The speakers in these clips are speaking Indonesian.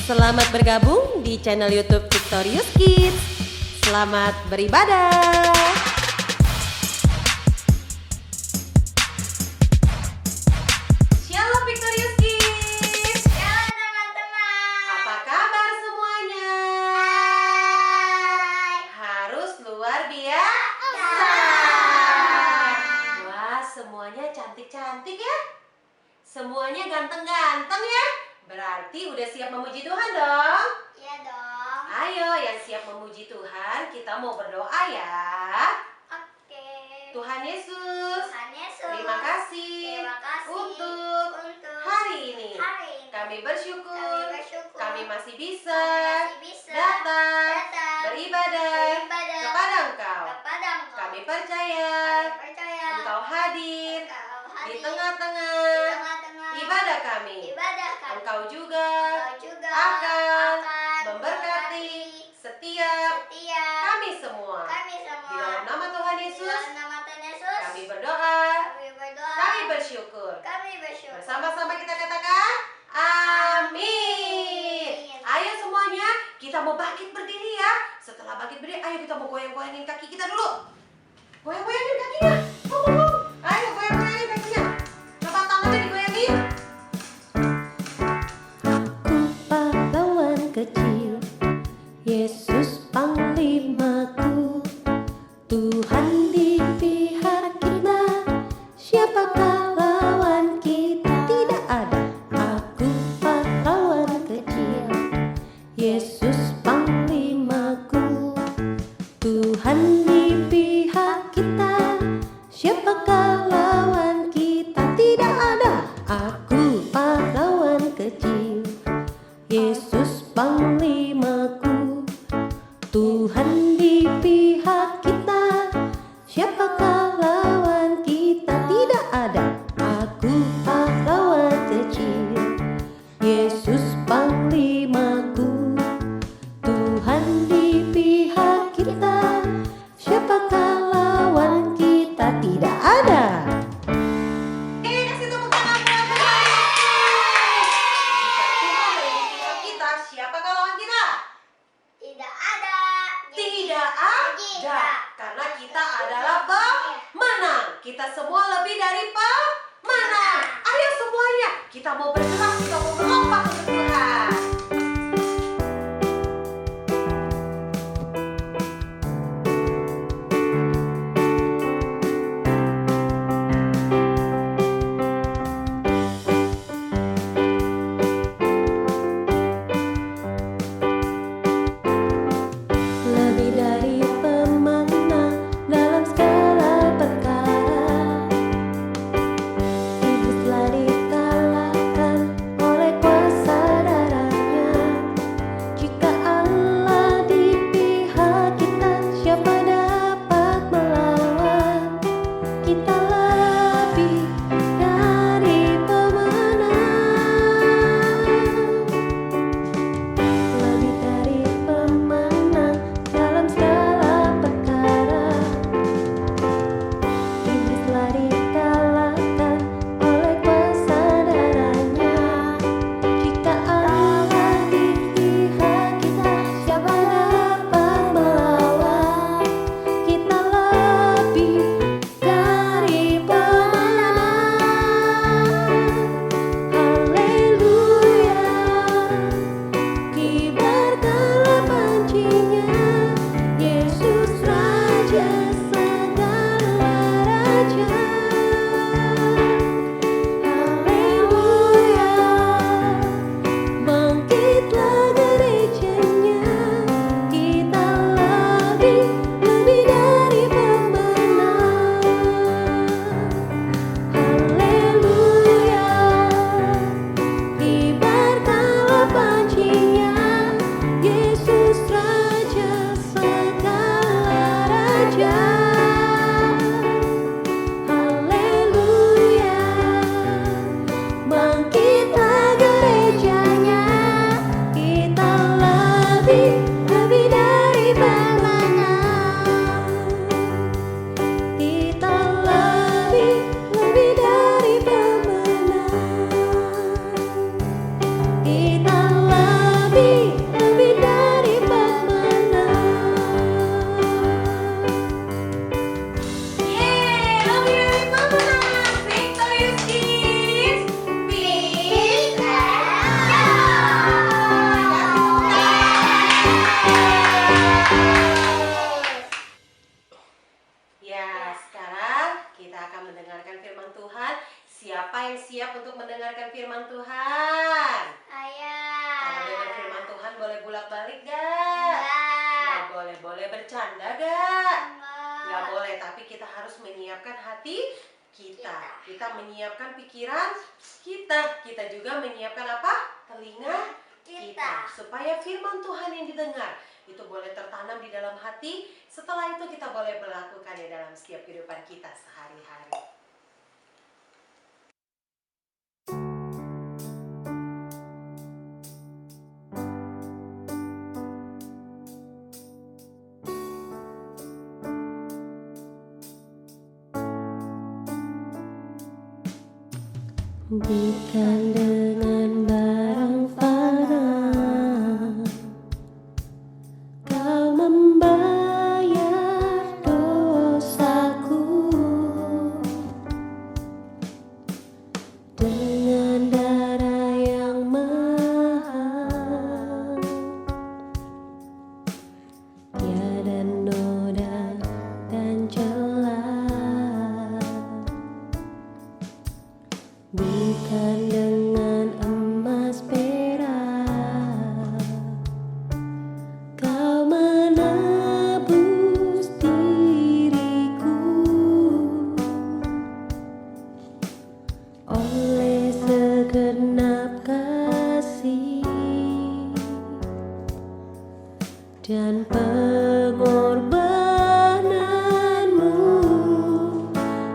Selamat bergabung di channel YouTube Victorious Kids. Selamat beribadah. Shalom Victorious Kids. Halo teman-teman. Apa kabar semuanya? Hai. Harus luar biasa. Wah, semuanya cantik-cantik ya. Semuanya ganteng-ganteng ya. Berarti udah siap memuji Tuhan dong? Iya dong. Ayo yang siap memuji Tuhan, kita mau berdoa ya. Oke. Tuhan Yesus, Tuhan Yesus. terima kasih, Terima kasih untuk hari ini. ini. Kami bersyukur, kami masih bisa, Kami masih bisa datang, datang, beribadah kepada Engkau. kepada Engkau. Kami percaya Kami percaya Engkau hadir Engkau di hadir tengah-tengah di tengah-tengah ibadah kami. ibadah kami. Engkau juga Engkau juga akan memberkati memberkati setiap setiap kami semua. kami Di semua. dalam nama Tuhan Di Yesus, dalam nama Tuhan Yesus, kami berdoa, kami berdoa, kami bersyukur. kami bersyukur. Bersama-sama kita katakan, amin. Ayo semuanya, kita mau bangkit berdiri ya. Setelah bangkit berdiri, ayo kita mau goyang-goyangin kaki kita dulu. Goyang-goyangin kakinya. Ayo goyang-goyangin kakinya. Coba tangannya digoyangin. Aku pahlawan kecil, Yesus panglimaku, Tuhan di pihak kita, siapakah lawan kita? Tidak ada. Aku pahlawan kecil, Yesus panglimaku, Tuhan di pihak kita, siapakah lawan kita? Tidak ada. Aku pahlawan kecil, Yesus panglimaku, Tuhan di pihak kita, siapakah lawan kita? Tidak ada. Aku pahlawan kecil, Yesus panglimaku, Tuhan di pihak kita, siapakah lawan kita? Tidak ada. Kasih tepuk tangan buat Tuhan. Jika Tuhan ada di pihak kita, siapakah lawan kita? Tidak ada. Tidak ada, karena kita adalah pemenang. Kita semua lebih dari pemenang. Ayo semuanya, kita mau bergerak, kita mau melompat untuk Tuhan. Lebih dari pemenang dalam segala perkara, iblis telah dikalahkan oleh kuasa darahnya. Jika Allah di pihak kita, siapa dapat melawan? Kita lebih dari pemenang. Lebih dari pemenang dalam segala perkara, iblis telah dikalahkan oleh kuasa darahnya. Jika Allah di pihak kita, siapa dapat melawan? Kita lebih dari pemenang. Haleluya. Kibarkanlah pancinya, Yesus Raja segala raja. Haleluya. Bangkitlah gerejanya, kita lebih dari pemenang. Haleluya. Kibarkanlah pancinya, Yesus Raja segala raja. mendengarkan firman Tuhan? Siapa yang siap untuk mendengarkan firman Tuhan? Kalau dengar firman Tuhan boleh bolak-balik gak? Gak boleh. Boleh bercanda gak? Gak boleh, tapi kita harus menyiapkan hati kita. Kita menyiapkan pikiran kita. Kita juga menyiapkan apa? Telinga kita. Supaya firman Tuhan yang didengar itu boleh tertanam di dalam hati. Setelah itu kita boleh melakukannya dalam setiap kehidupan kita sehari-hari. Bukan dengan barang fana Kau membayar dosaku, dengan darah yang mahal, tiada noda dan celah. Bukan dengan emas perak Kau menebus diriku, oleh segenap kasih dan pengorbananmu,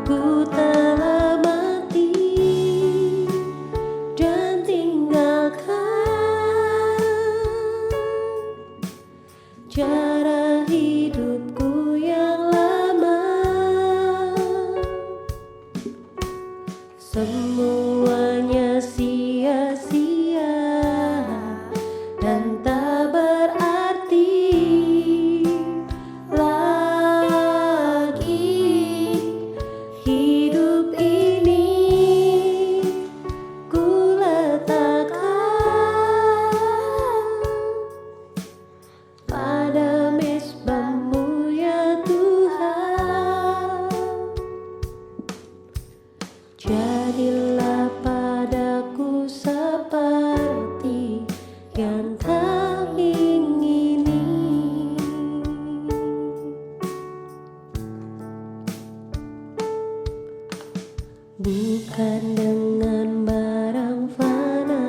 ku telah mati dan tinggalkan cara hidupku yang lama. Semuanya sia-sia dan tak berarti lagi. Hidup ini ku letakkan pada mezbah-Mu ya Tuhan. Jadilah padaku seperti yang Kau ingini. Bukan dengan barang fana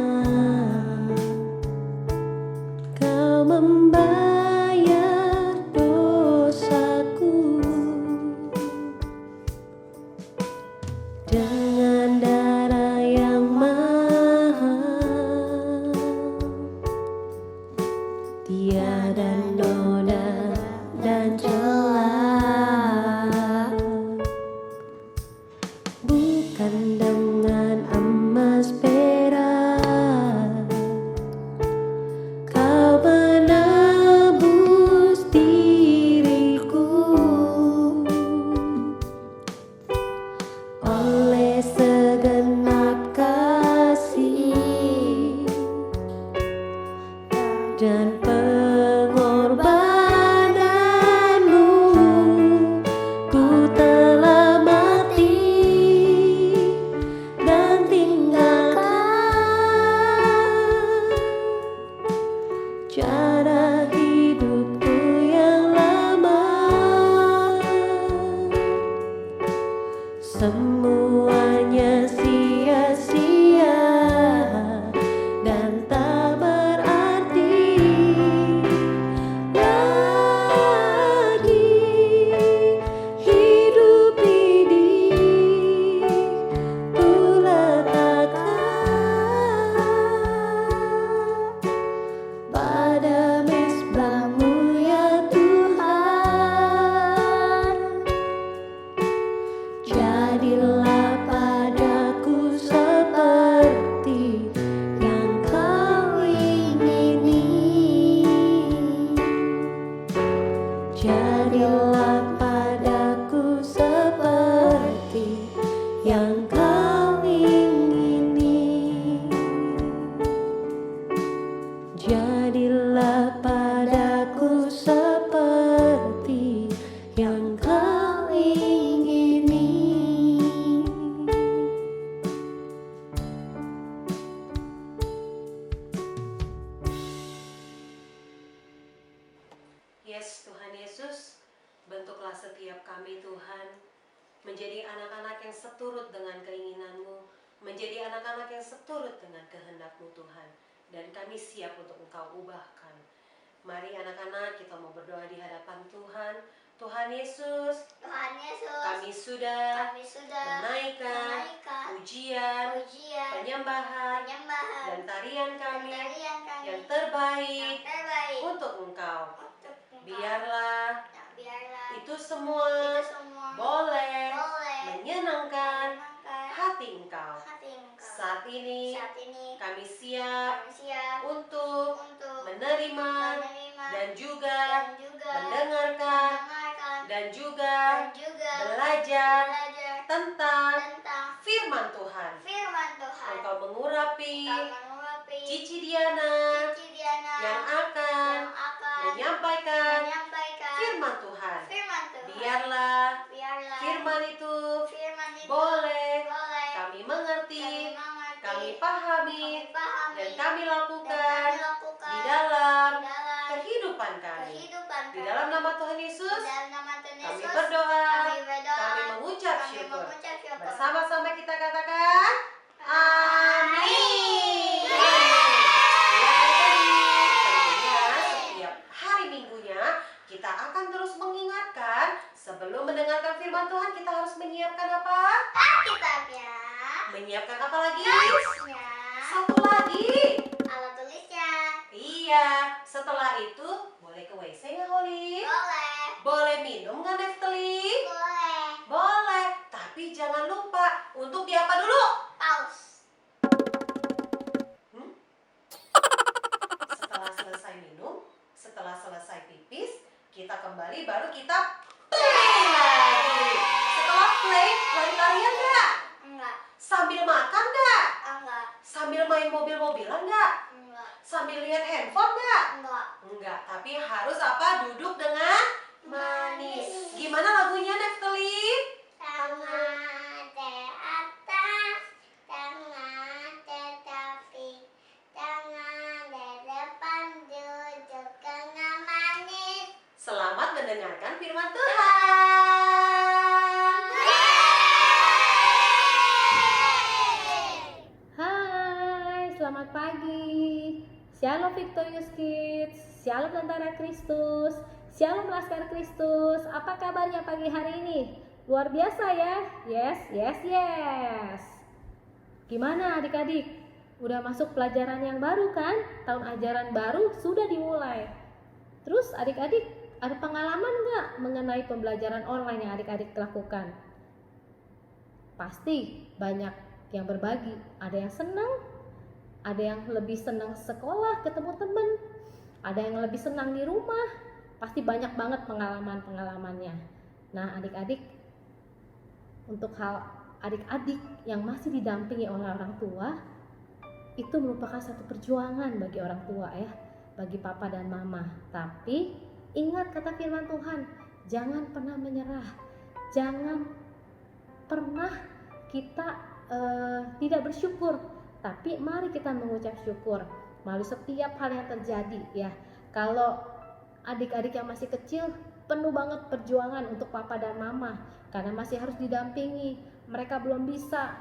Kau membayar dosaku, dengan darah yang mahal, tiada noda dan celah. Bukan dengan emas perak Kau menebus diriku, oleh segenap kasih dan pengorbananmu, ku telah mati dan tinggalkan cara hidupku yang lama. Semuanya sia-sia dan tak berarti lagi. Hidup ini ku letakkan pada mezbah-Mu ya Tuhan. Jadilah padaku seperti yang Kau ingini. Jadilah padaku seperti yang Kau ingini. Jadilah padaku seperti yang Kau ingini. anak-anak yang seturut dengan keinginanmu, menjadi anak-anak yang seturut dengan kehendak-Mu Tuhan. Dan kami siap untuk Engkau ubahkan. Mari anak-anak, kita mau berdoa di hadapan Tuhan. Tuhan Yesus, Tuhan Yesus, kami sudah menaikkan pujian, penyembahan, dan tarian kami yang terbaik untuk Engkau. Biarlah itu semua boleh menyenangkan hati Engkau. Saat ini kami siap untuk menerima dan juga mendengarkan dan juga belajar tentang firman Tuhan. Engkau mengurapi Cici Diana yang akan menyampaikan firman Tuhan. Biarlah firman itu boleh kami mengerti, kami pahami, dan kami lakukan di dalam kehidupan kami. Di dalam nama Tuhan Yesus, kami berdoa, kami mengucap syukur. Bersama-sama kita katakan, amin. Ya, tentunya setiap hari Minggunya kita akan terus mengingatkan sebelum mendengarkan firman Tuhan kita harus menyiapkan apa? Kitabnya, Menyiapkan apa lagi? tulisnya, Satu lagi. alat tulisnya. Iya, setelah itu boleh ke WC nggak, Holly? Boleh. Boleh minum nggak, Neftali? Boleh. Boleh, tapi jangan lupa untuk di apa dulu? Pause. Setelah selesai minum, setelah selesai pipis, kita kembali baru kita play lagi. Setelah play, lari-larian nggak? Enggak. Sambil makan nggak? Enggak. Sambil main mobil-mobilan nggak? Enggak. Sambil lihat handphone nggak? Enggak. Enggak, tapi harus apa? Duduk dengan manis. Gimana lagunya, Neftali? Tangan di atas, tangan tetapi, tangan di depan duduk dengan manis. Selamat mendengarkan firman Tuhan. Hai, selamat pagi. Shalom Victorious Kids, Shalom Tentara Kristus, Shalom Laskar Kristus. Apa kabarnya pagi hari ini? Luar biasa ya? Yes. Gimana adik-adik? Udah masuk pelajaran yang baru kan? Tahun ajaran baru sudah dimulai. Terus adik-adik ada pengalaman nggak mengenai pembelajaran online yang adik-adik lakukan? Pasti banyak yang berbagi. Ada yang senang, ada yang lebih senang sekolah, ketemu teman, ada yang lebih senang di rumah. Pasti banyak banget pengalaman-pengalamannya. Nah adik-adik, untuk hal adik-adik yang masih didampingi oleh orang tua, itu merupakan satu perjuangan bagi orang tua ya, bagi papa dan mama. Tapi ingat kata firman Tuhan, jangan pernah menyerah, jangan pernah kita tidak bersyukur, tapi mari kita mengucap syukur melalui setiap hal yang terjadi ya. Kalau adik-adik yang masih kecil, penuh banget perjuangan untuk papa dan mama karena masih harus didampingi. Mereka belum bisa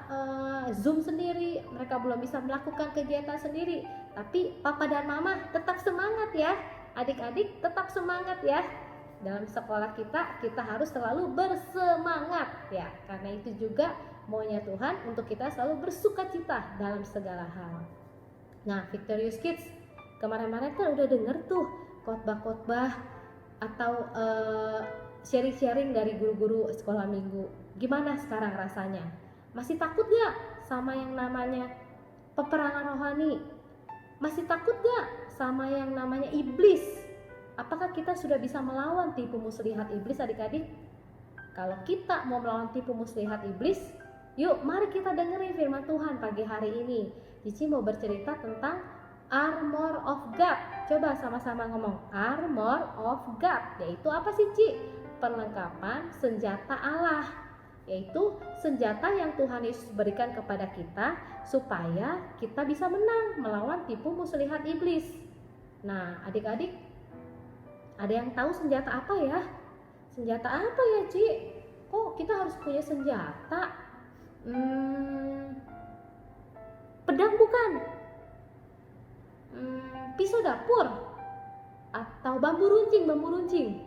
Zoom sendiri, mereka belum bisa melakukan kegiatan sendiri. Tapi papa dan mama tetap semangat ya. Adik-adik tetap semangat ya. Dalam sekolah kita harus selalu bersemangat ya. Karena itu juga maunya Tuhan untuk kita selalu bersukacita dalam segala hal. Nah, Victorious Kids, kemarin-kemarin kan udah denger tuh khotbah-khotbah atau sharing-sharing dari guru-guru sekolah minggu. Gimana sekarang rasanya? Masih takut gak sama yang namanya peperangan rohani? Masih takut gak sama yang namanya iblis? Apakah kita sudah bisa melawan tipu muslihat iblis adik-adik? Kalau kita mau melawan tipu muslihat iblis, yuk mari kita dengerin firman Tuhan pagi hari ini. Cici mau bercerita tentang Armor of God. Coba sama-sama ngomong Armor of God. Yaitu apa sih Ci? Perlengkapan senjata Allah. Yaitu senjata yang Tuhan Yesus berikan kepada kita supaya kita bisa menang melawan tipu muslihat iblis. Nah adik-adik, ada yang tahu senjata apa ya? Senjata apa ya Ci? kok kita harus punya senjata? Pedang bukan? Pisau dapur? Atau bambu runcing?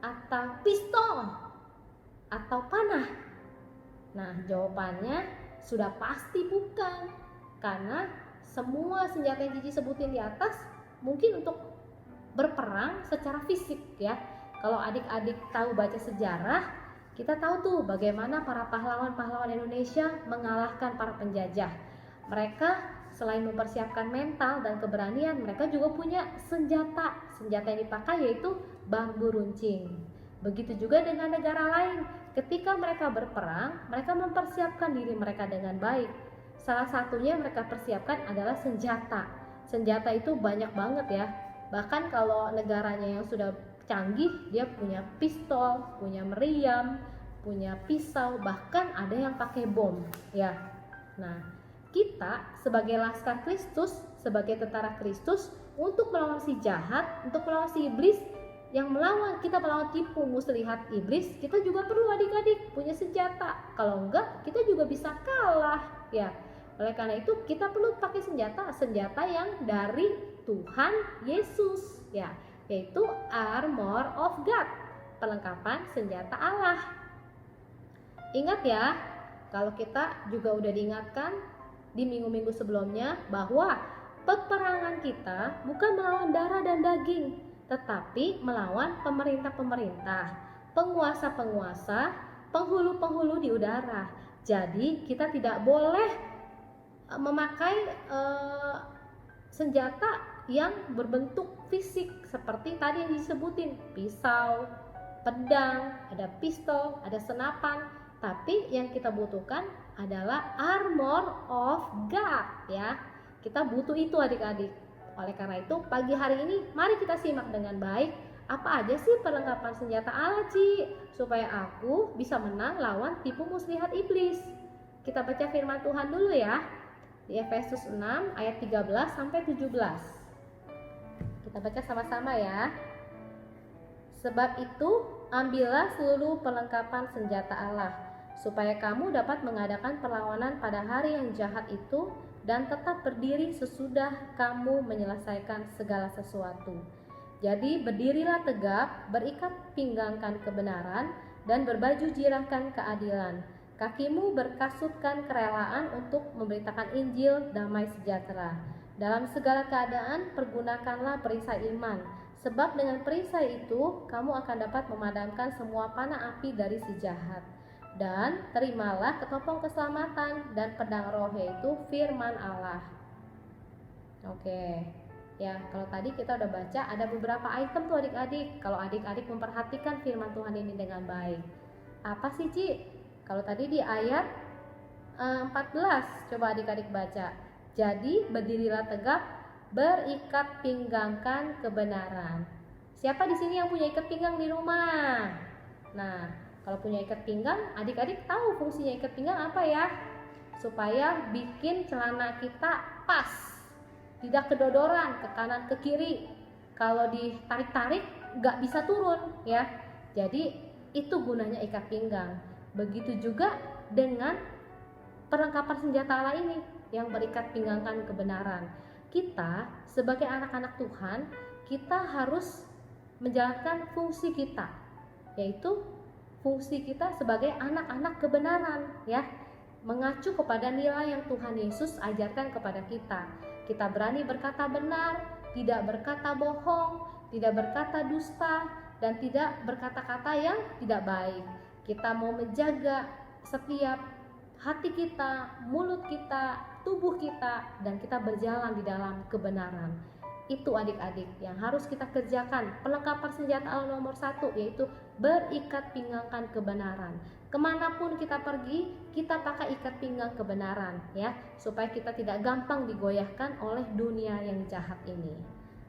Atau pistol? Atau panah? Nah, jawabannya sudah pasti bukan. Karena semua senjata yang Cici sebutin di atas mungkin untuk berperang secara fisik ya. Kalau adik-adik tahu baca sejarah, kita tahu tuh bagaimana para pahlawan-pahlawan Indonesia mengalahkan para penjajah. Mereka selain mempersiapkan mental dan keberanian, mereka juga punya senjata. Senjata yang dipakai yaitu bambu runcing. Begitu juga dengan negara lain. Ketika mereka berperang, mereka mempersiapkan diri mereka dengan baik. Salah satunya yang mereka persiapkan adalah senjata. Senjata itu banyak banget ya. Bahkan kalau negaranya yang sudah canggih, dia punya pistol, punya meriam, punya pisau, bahkan ada yang pakai bom ya. Nah, kita sebagai laskar Kristus, sebagai tentara Kristus, untuk melawan si jahat, untuk melawan si iblis yang kita melawan tipu muslihat iblis, kita juga perlu adik-adik punya senjata. Kalau enggak, kita juga bisa kalah ya. Oleh karena itu kita perlu pakai senjata yang dari Tuhan Yesus ya, yaitu armor of God, perlengkapan senjata Allah. Ingat ya, kalau kita juga udah diingatkan di minggu-minggu sebelumnya bahwa peperangan kita bukan melawan darah dan daging, tetapi melawan pemerintah-pemerintah, penguasa-penguasa, penghulu-penghulu di udara. Jadi kita tidak boleh memakai senjata yang berbentuk fisik seperti tadi yang disebutin, pisau, pedang, ada pistol, ada senapan. Tapi yang kita butuhkan adalah armor of God ya. Kita butuh itu adik-adik. Oleh karena itu pagi hari ini mari kita simak dengan baik apa aja sih perlengkapan senjata Allah Ci, supaya aku bisa menang lawan tipu muslihat iblis. Kita baca firman Tuhan dulu ya, di Efesus 6 ayat 13 sampai 17. Kita baca sama-sama ya. Sebab itu ambillah seluruh perlengkapan senjata Allah, supaya kamu dapat mengadakan perlawanan pada hari yang jahat itu dan tetap berdiri sesudah kamu menyelesaikan segala sesuatu. Jadi berdirilah tegap, berikat pinggangkan kebenaran, dan berbaju jirahkan keadilan. Kakimu berkasutkan kerelaan untuk memberitakan Injil damai sejahtera. Dalam segala keadaan pergunakanlah perisai iman, sebab dengan perisai itu kamu akan dapat memadamkan semua panah api dari si jahat. Dan terimalah ketopong keselamatan dan pedang roh, yaitu firman Allah. Oke, ya kalau tadi kita udah baca ada beberapa item tuh adik-adik. Kalau adik-adik memperhatikan firman Tuhan ini dengan baik, apa sih Ci? Kalau tadi di ayat 14, coba adik-adik baca. Jadi berdirilah tegap, berikat pinggangkan kebenaran. Siapa di sini yang punya ikat pinggang di rumah? Nah, kalau punya ikat pinggang, adik-adik tahu fungsinya ikat pinggang apa ya? Supaya bikin celana kita pas, tidak kedodoran ke kanan ke kiri. Kalau ditarik-tarik nggak bisa turun ya. Jadi itu gunanya ikat pinggang. Begitu juga dengan perlengkapan senjata Allah ini yang berikat pinggangkan kebenaran. Kita sebagai anak-anak Tuhan, kita harus menjalankan fungsi kita, yaitu fungsi kita sebagai anak-anak kebenaran ya, mengacu kepada nilai yang Tuhan Yesus ajarkan kepada kita. Kita berani berkata benar, tidak berkata bohong, tidak berkata dusta, dan tidak berkata-kata yang tidak baik. Kita mau menjaga setiap hati kita, mulut kita, tubuh kita, dan kita berjalan di dalam kebenaran. Itu adik-adik yang harus kita kerjakan. Perlengkapan senjata Allah nomor 1 yaitu berikat pinggangkan kebenaran. Kemanapun kita pergi, kita pakai ikat pinggang kebenaran ya, supaya kita tidak gampang digoyahkan oleh dunia yang jahat ini.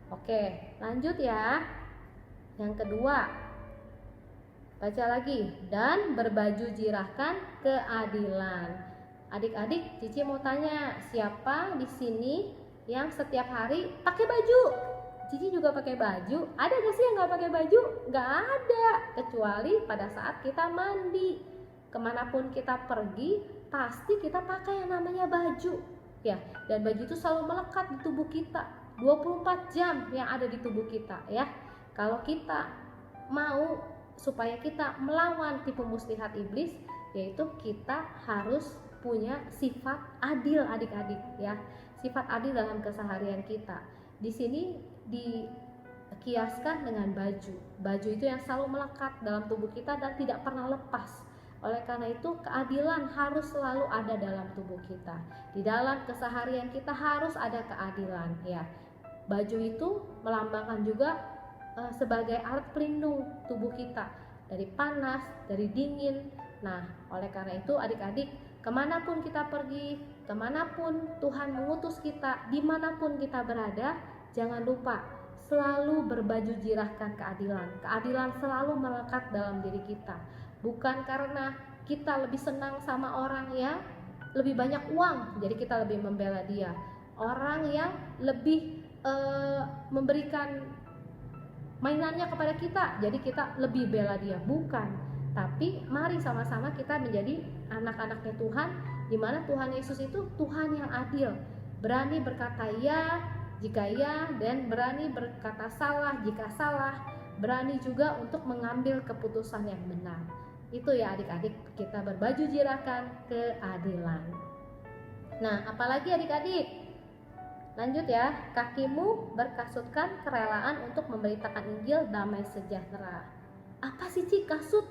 Oke, lanjut ya. Yang kedua, baca lagi, dan berbaju jirahkan keadilan. Adik-adik, Cici mau tanya, siapa di sini yang setiap hari pakai baju Cici juga pakai baju. Ada gak sih yang gak pakai baju? Gak ada, kecuali pada saat kita mandi. Kemanapun kita pergi, pasti kita pakai yang namanya baju. Ya, dan baju itu selalu melekat di tubuh kita. 24 jam yang ada di tubuh kita ya. Kalau kita mau supaya kita melawan tipu muslihat iblis, yaitu kita harus punya sifat adil adik-adik ya. Sifat adil dalam keseharian kita. Di sini dikiaskan dengan baju. Baju itu yang selalu melekat dalam tubuh kita dan tidak pernah lepas. Oleh karena itu keadilan harus selalu ada dalam tubuh kita. Di dalam keseharian kita harus ada keadilan ya. Baju itu melambangkan juga sebagai alat pelindung tubuh kita dari panas, dari dingin. Nah, oleh karena itu adik-adik, kemanapun kita pergi, kemanapun Tuhan mengutus kita, dimanapun kita berada, jangan lupa selalu berbaju jirahkan keadilan. Keadilan selalu melekat dalam diri kita. Bukan karena kita lebih senang sama orang yang lebih banyak uang, jadi kita lebih membela dia. Orang yang lebih memberikan mainannya kepada kita, jadi kita lebih bela dia. Bukan. Tapi mari sama-sama kita menjadi anak-anaknya Tuhan, di mana Tuhan Yesus itu Tuhan yang adil, berani berkata ya jika ya, dan berani berkata salah jika salah, berani juga untuk mengambil keputusan yang benar. Itu ya adik-adik, kita berbaju jirahkan keadilan. Nah, apalagi adik-adik? Lanjut ya, kakimu berkasutkan kerelaan untuk memberitakan Injil damai sejahtera. Apa sih Ci kasut?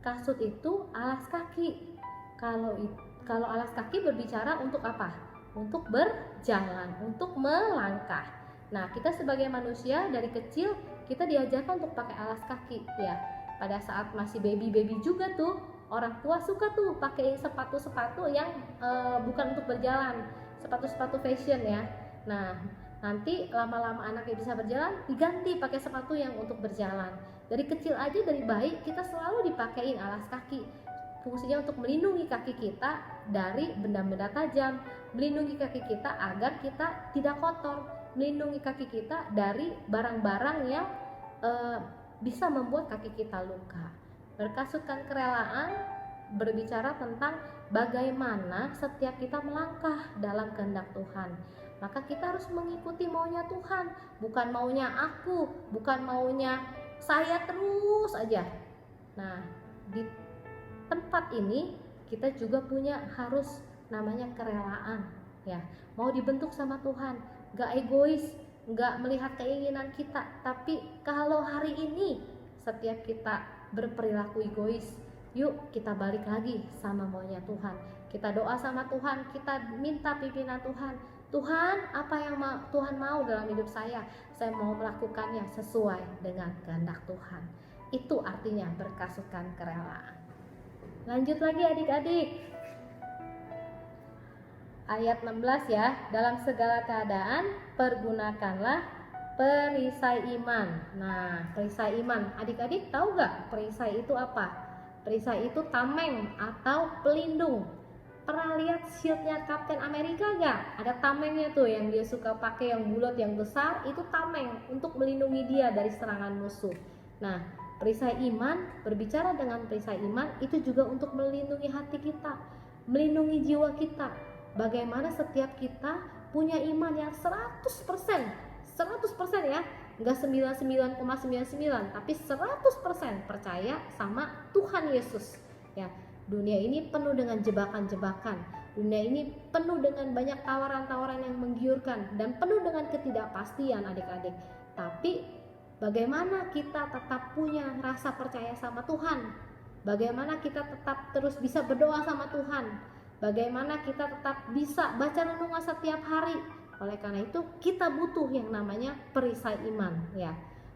Kasut itu alas kaki. Kalau alas kaki berbicara untuk apa? Untuk berjalan, untuk melangkah. Nah, kita sebagai manusia dari kecil kita diajarkan untuk pakai alas kaki ya. Pada saat masih baby juga tuh, orang tua suka tuh pakai sepatu-sepatu yang bukan untuk berjalan, sepatu-sepatu fashion ya. Nah, nanti lama-lama anaknya bisa berjalan, diganti pakai sepatu yang untuk berjalan. Dari kecil aja, dari bayi kita selalu dipakein alas kaki. Fungsinya untuk melindungi kaki kita dari benda-benda tajam, melindungi kaki kita agar kita tidak kotor, melindungi kaki kita dari barang-barang yang bisa membuat kaki kita luka. Berkasutkan kerelaan berbicara tentang bagaimana setiap kita melangkah dalam kehendak Tuhan. Maka kita harus mengikuti maunya Tuhan, bukan maunya aku, bukan maunya saya terus aja. Nah, di tempat ini kita juga punya harus namanya kerelaan ya. Mau dibentuk sama Tuhan, gak egois, gak melihat keinginan kita. Tapi kalau hari ini setiap kita berperilaku egois, yuk kita balik lagi sama maunya Tuhan. Kita doa sama Tuhan, kita minta pimpinan Tuhan. Tuhan, apa yang Tuhan mau dalam hidup saya mau melakukannya sesuai dengan kehendak Tuhan. Itu artinya berkasutkan kerelaan. Lanjut lagi adik-adik. Ayat 16 ya, dalam segala keadaan pergunakanlah perisai iman. Nah, perisai iman, adik-adik tahu gak perisai itu apa? Perisai itu tameng atau pelindung. Pernah lihat shieldnya Kapten Amerika gak? Ada tamengnya tuh yang dia suka pakai, yang bulat, yang besar. Itu tameng untuk melindungi dia dari serangan musuh. Nah, perisai iman, berbicara dengan perisai iman itu juga untuk melindungi hati kita, melindungi jiwa kita. Bagaimana setiap kita punya iman yang 100% ya, enggak 99,99, tapi 100% percaya sama Tuhan Yesus ya. Dunia ini penuh dengan jebakan-jebakan, dunia ini penuh dengan banyak tawaran-tawaran yang menggiurkan dan penuh dengan ketidakpastian adik-adik. Tapi bagaimana kita tetap punya rasa percaya sama Tuhan? Bagaimana kita tetap terus bisa berdoa sama Tuhan? Bagaimana kita tetap bisa baca renungan setiap hari? Oleh karena itu kita butuh yang namanya perisai iman ya.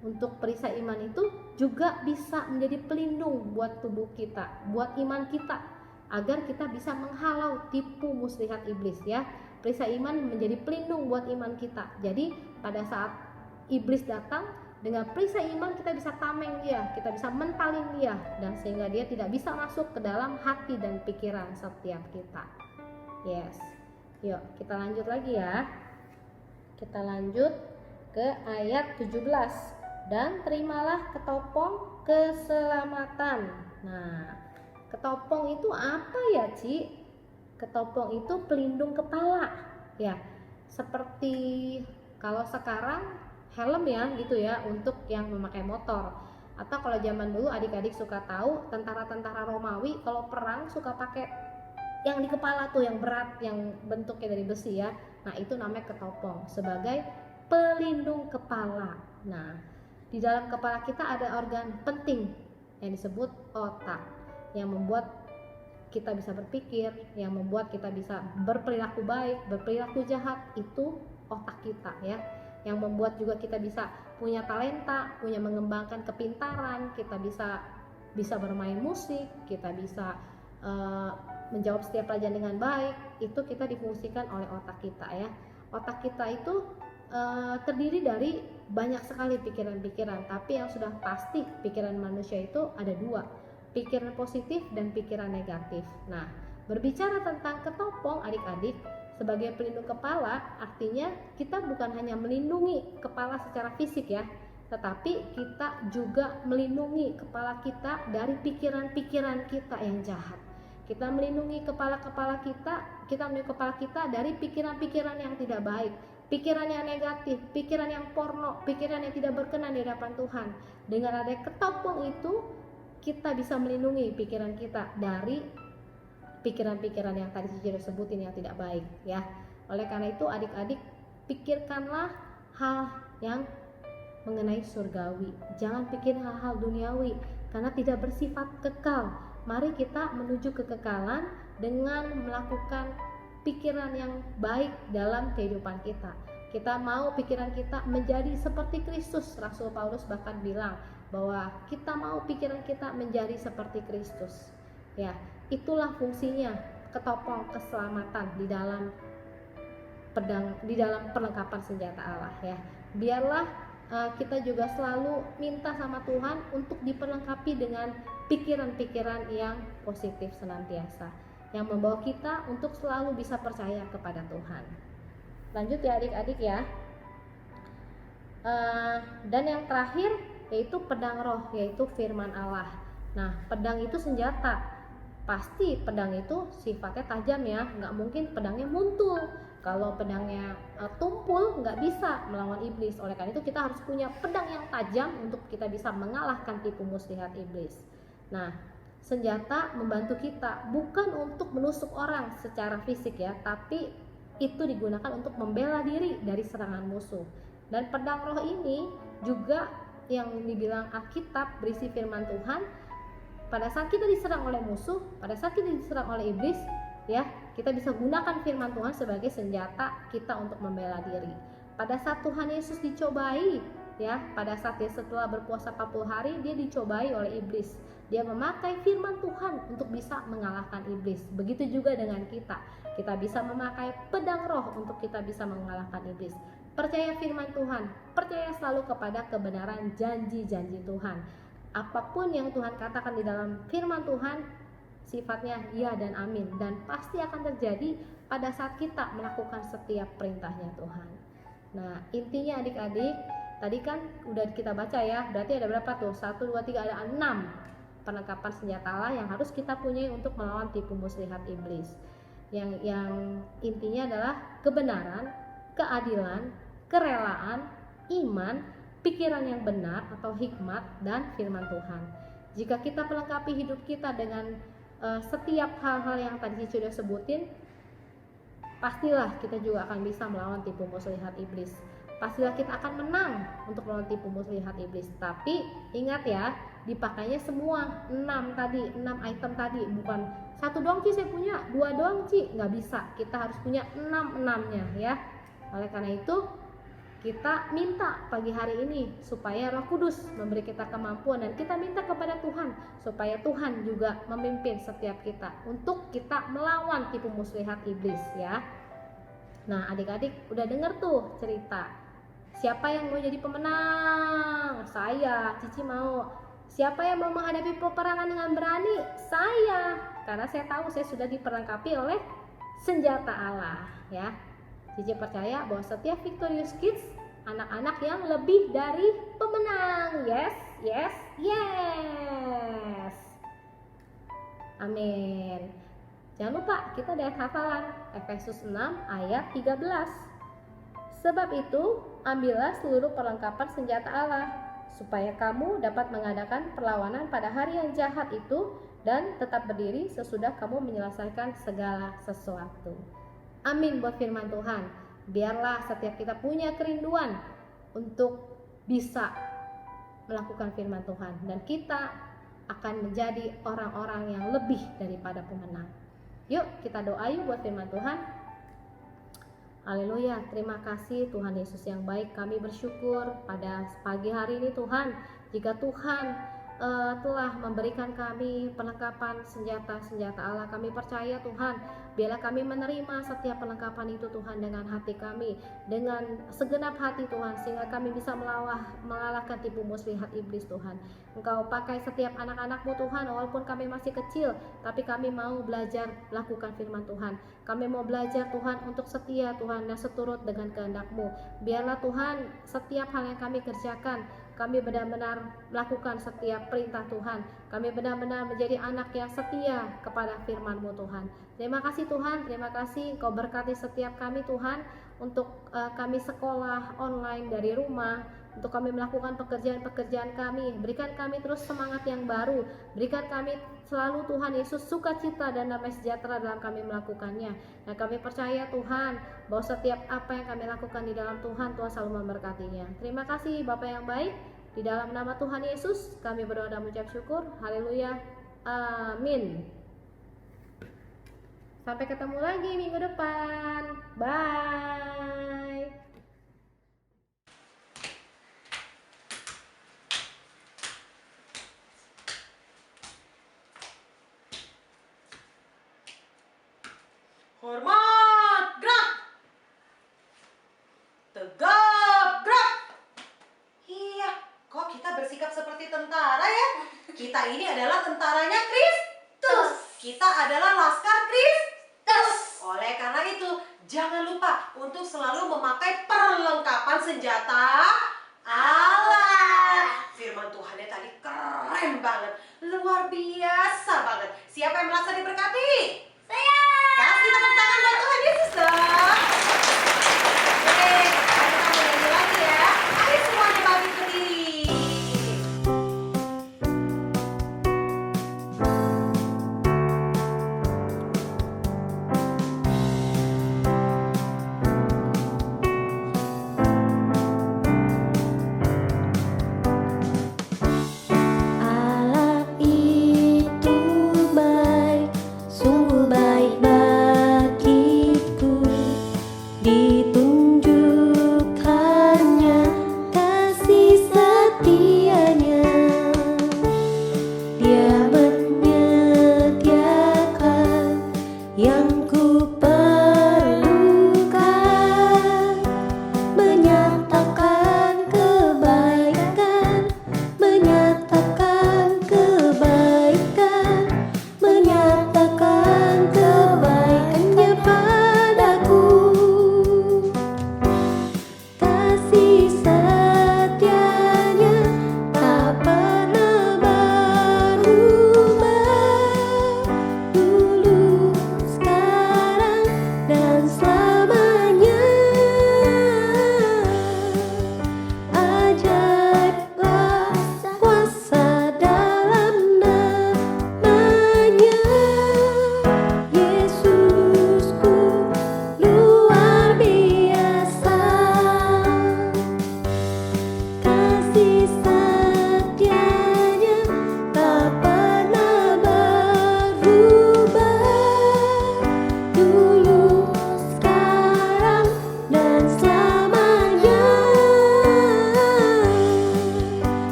Untuk perisai iman itu juga bisa menjadi pelindung buat tubuh kita, buat iman kita, agar kita bisa menghalau tipu muslihat iblis ya. Perisai iman menjadi pelindung buat iman kita. Jadi pada saat iblis datang, dengan perisai iman kita bisa tameng dia, kita bisa mentalin dia, dan sehingga dia tidak bisa masuk ke dalam hati dan pikiran setiap kita. Yes. Yuk kita lanjut lagi ya. Kita lanjut ke ayat 17. Dan terimalah ketopong keselamatan. Nah, ketopong itu apa ya, Ci? Ketopong itu pelindung kepala. Ya, seperti kalau sekarang helm ya gitu ya untuk yang memakai motor. Atau kalau zaman dulu adik-adik suka tahu tentara-tentara Romawi kalau perang suka pakai yang di kepala tuh yang berat, yang bentuknya dari besi ya. Nah, itu namanya ketopong sebagai pelindung kepala. Nah, di dalam kepala kita ada organ penting yang disebut otak, yang membuat kita bisa berpikir, yang membuat kita bisa berperilaku baik, berperilaku jahat, itu otak kita ya. Yang membuat juga kita bisa punya talenta, punya mengembangkan kepintaran, kita bisa bermain musik, kita bisa menjawab setiap pelajaran dengan baik. Itu kita difungsikan oleh otak kita ya. Otak kita itu terdiri dari banyak sekali pikiran-pikiran, tapi yang sudah pasti pikiran manusia itu ada dua, pikiran positif dan pikiran negatif. Nah, berbicara tentang ketopong adik-adik sebagai pelindung kepala, artinya kita bukan hanya melindungi kepala secara fisik ya, tetapi kita juga melindungi kepala kita dari pikiran-pikiran kita yang jahat. Kita melindungi kepala-kepala kita melindungi kepala kita dari pikiran-pikiran yang tidak baik, pikiran yang negatif, pikiran yang porno, pikiran yang tidak berkenan di hadapan Tuhan. Dengan adanya ketopong itu, kita bisa melindungi pikiran kita dari pikiran-pikiran yang tadi saya sudah sebutin yang tidak baik ya. Oleh karena itu adik-adik, pikirkanlah hal yang mengenai surgawi. Jangan pikir hal-hal duniawi karena tidak bersifat kekal. Mari kita menuju kekekalan dengan melakukan pikiran yang baik dalam kehidupan kita. Kita mau pikiran kita menjadi seperti Kristus. Rasul Paulus bahkan bilang bahwa kita mau pikiran kita menjadi seperti Kristus. Ya, itulah fungsinya ketopong keselamatan di dalam pedang, di dalam perlengkapan senjata Allah ya. Biarlah kita juga selalu minta sama Tuhan untuk diperlengkapi dengan pikiran-pikiran yang positif senantiasa, yang membawa kita untuk selalu bisa percaya kepada Tuhan. Lanjut ya adik-adik ya. Dan yang terakhir yaitu pedang roh, yaitu firman Allah. Nah, pedang itu senjata. Pasti pedang itu sifatnya tajam ya, nggak mungkin pedangnya muntul. Kalau pedangnya tumpul, nggak bisa melawan iblis. Oleh karena itu kita harus punya pedang yang tajam untuk kita bisa mengalahkan tipu muslihat iblis. Nah, senjata membantu kita bukan untuk menusuk orang secara fisik ya, tapi itu digunakan untuk membela diri dari serangan musuh. Dan pedang roh ini juga yang dibilang Alkitab berisi firman Tuhan. Pada saat kita diserang oleh musuh, pada saat kita diserang oleh iblis, ya, kita bisa gunakan firman Tuhan sebagai senjata kita untuk membela diri. Pada saat Tuhan Yesus dicobai, ya, pada saat dia setelah berpuasa 40 hari, dia dicobai oleh iblis. Dia memakai firman Tuhan untuk bisa mengalahkan iblis. Begitu juga dengan kita. Kita bisa memakai pedang roh untuk kita bisa mengalahkan iblis. Percaya firman Tuhan, percaya selalu kepada kebenaran janji-janji Tuhan. Apapun yang Tuhan katakan di dalam firman Tuhan, sifatnya ya dan amin, dan pasti akan terjadi pada saat kita melakukan setiap perintahnya Tuhan. Nah, intinya adik-adik, tadi kan udah kita baca ya, berarti ada berapa tuh? 1, 2, 3, ada 6 perlengkapan senjata Allah yang harus kita punyai untuk melawan tipu muslihat iblis. Yang intinya adalah kebenaran, keadilan, kerelaan, iman, pikiran yang benar atau hikmat, dan firman Tuhan. Jika kita melengkapi hidup kita dengan setiap hal-hal yang tadi sudah sebutin, pastilah kita juga akan bisa melawan tipu muslihat iblis. Pastilah kita akan menang untuk melawan tipu muslihat iblis. Tapi ingat ya, dipakainya semua 6 item tadi, bukan 1 doang Ci saya punya, 2 doang Ci, nggak bisa. Kita harus punya 6-6-nya ya. Oleh karena itu kita minta pagi hari ini supaya Roh Kudus memberi kita kemampuan, dan kita minta kepada Tuhan supaya Tuhan juga memimpin setiap kita untuk kita melawan tipu muslihat iblis ya. Nah, adik-adik udah denger tuh cerita. Siapa yang mau jadi pemenang? Saya, Cici mau. Siapa yang mau menghadapi peperangan dengan berani? Saya. Karena saya tahu saya sudah diperlengkapi oleh senjata Allah ya. Cici percaya bahwa setiap Victorious Kids anak-anak yang lebih dari pemenang. Yes, yes, yes. Amin. Jangan lupa kita lihat hafalan Efesus 6 ayat 13. Sebab itu, ambillah seluruh perlengkapan senjata Allah, supaya kamu dapat mengadakan perlawanan pada hari yang jahat itu dan tetap berdiri sesudah kamu menyelesaikan segala sesuatu. Amin buat firman Tuhan. Biarlah setiap kita punya kerinduan untuk bisa melakukan firman Tuhan, dan kita akan menjadi orang-orang yang lebih daripada pemenang. Yuk kita doa yuk buat firman Tuhan. Haleluya, terima kasih Tuhan Yesus yang baik. Kami bersyukur pada pagi hari ini Tuhan, jika Tuhan telah memberikan kami perlengkapan senjata-senjata Allah. Kami percaya Tuhan, biarlah kami menerima setiap perlengkapan itu Tuhan dengan hati kami, dengan segenap hati Tuhan, sehingga kami bisa mengalahkan tipu muslihat iblis Tuhan. Engkau pakai setiap anak-anak-Mu Tuhan, walaupun kami masih kecil, tapi kami mau belajar lakukan firman Tuhan. Kami mau belajar Tuhan untuk setia Tuhan dan seturut dengan kehendak-Mu. Biarlah Tuhan setiap hal yang kami kerjakan, kami benar-benar melakukan setiap perintah Tuhan. Kami benar-benar menjadi anak yang setia kepada firman-Mu Tuhan. Terima kasih Tuhan, terima kasih Engkau berkati setiap kami Tuhan, untuk kami sekolah online dari rumah, untuk kami melakukan pekerjaan-pekerjaan kami. Berikan kami terus semangat yang baru, berikan kami selalu Tuhan Yesus sukacita dan damai sejahtera dalam kami melakukannya. Dan kami percaya Tuhan, bahwa setiap apa yang kami lakukan di dalam Tuhan, Tuhan selalu memberkatinya. Terima kasih Bapa yang baik, di dalam nama Tuhan Yesus kami berdoa dan mengucap syukur. Haleluya, amin. Sampai ketemu lagi minggu depan. Bye. Hormat, gerak. Tegap, gerak. Iya, kok kita bersikap seperti tentara ya? Kita ini adalah tentaranya Kristus. Kita adalah laskar Kristus. Oleh karena itu, jangan lupa untuk selalu memakai perlengkapan senjata Allah. Firman Tuhannya tadi keren banget, luar biasa banget. Siapa yang merasa diberkati? Saya. Kasih tepuk tangan buat Tuhan Yesus dong. Oke, kita nyanyi lagi ya. Ayo semuanya bangkit berdiri. Allah itu baik, sungguh baik bagiku. Ditunjukkannya kasih setianya. Dia menyediakan yang ku perlukan, menyatakan kebaikan, menyatakan kebaikan, menyatakan kebaikannya padaku. Kasih setianya tak pernah berubah, dulu, sekarang,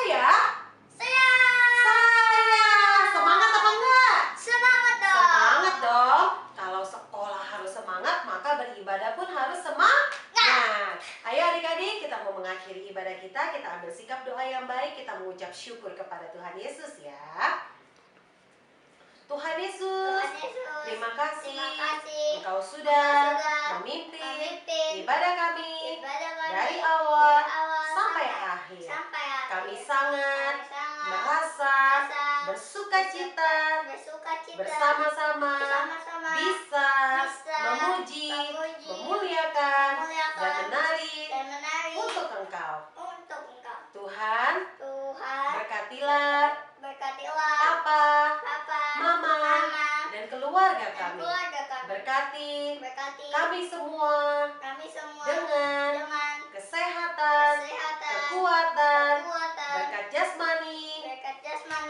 Saya. Saya. Semangat apa enggak? Semangat dong. Semangat dong. Kalau sekolah harus semangat, maka beribadah pun harus semangat. Ayo adik-adik, kita mau mengakhiri ibadah kita. Kita ambil sikap doa yang baik. Kita mengucap syukur kepada Tuhan Yesus ya. Tuhan Yesus, terima kasih. Engkau sudah memimpin ibadah kami dari awal sampai akhir. Kami sangat merasa bersukacita bersama-sama bisa memuji, memuliakan, dan menari untuk Engkau. Tuhan, berkatilah Papa, Mama, dan keluarga kami. Berkati kami semua dengan kesehatan, kekuatan, berkat jasmani,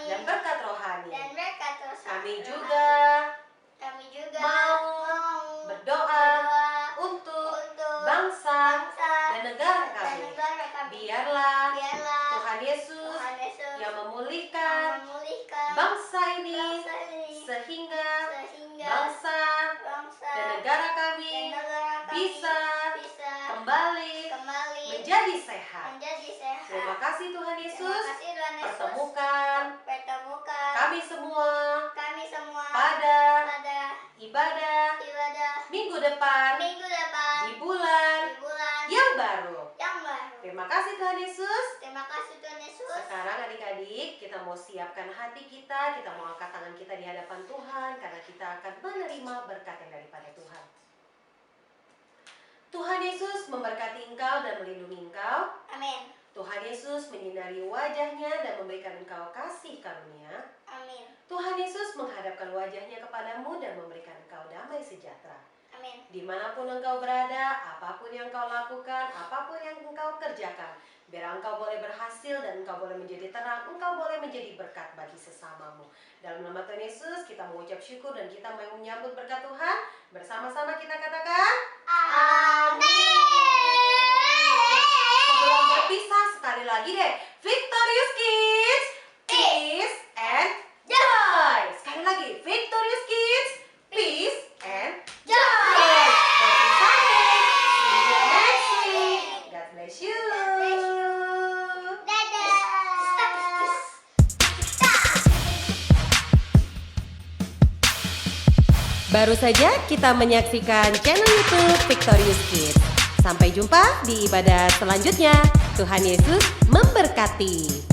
dan berkat rohani. Kami juga mau berdoa untuk bangsa dan negara kami. Biarlah Tuhan Yesus yang memulihkan bangsa ini sehingga bangsa dan negara kami bisa kembali menjadi sehat. Terima kasih Tuhan Yesus. Pertemukan kami semua pada ibadah minggu depan di bulan yang baru. Terima kasih Tuhan Yesus. Sekarang adik-adik, kita mau siapkan hati kita mau angkat tangan kita di hadapan Tuhan karena kita akan menerima berkat yang daripada Tuhan. Tuhan Yesus memberkati engkau dan melindungi engkau. Amin. Tuhan Yesus menyinari wajahnya dan memberikan engkau kasih karunia. Amin. Tuhan Yesus menghadapkan wajahnya kepadamu dan memberikan engkau damai sejahtera. Amin. Dimanapun engkau berada, apapun yang engkau lakukan, apapun yang engkau kerjakan, biar engkau boleh berhasil dan engkau boleh menjadi terang, engkau boleh menjadi berkat bagi sesamamu. Dalam nama Tuhan Yesus, kita mengucap syukur dan kita mau menyambut berkat Tuhan. Bersama-sama kita katakan, Amin. sebelum berpisah sekali lagi deh, Victorious Kids, peace and joy. Sekali lagi, Victorious Kids, peace and joy. God bless you. Baru saja kita menyaksikan channel YouTube Victorious Kids. Sampai jumpa di ibadah selanjutnya. Tuhan Yesus memberkati.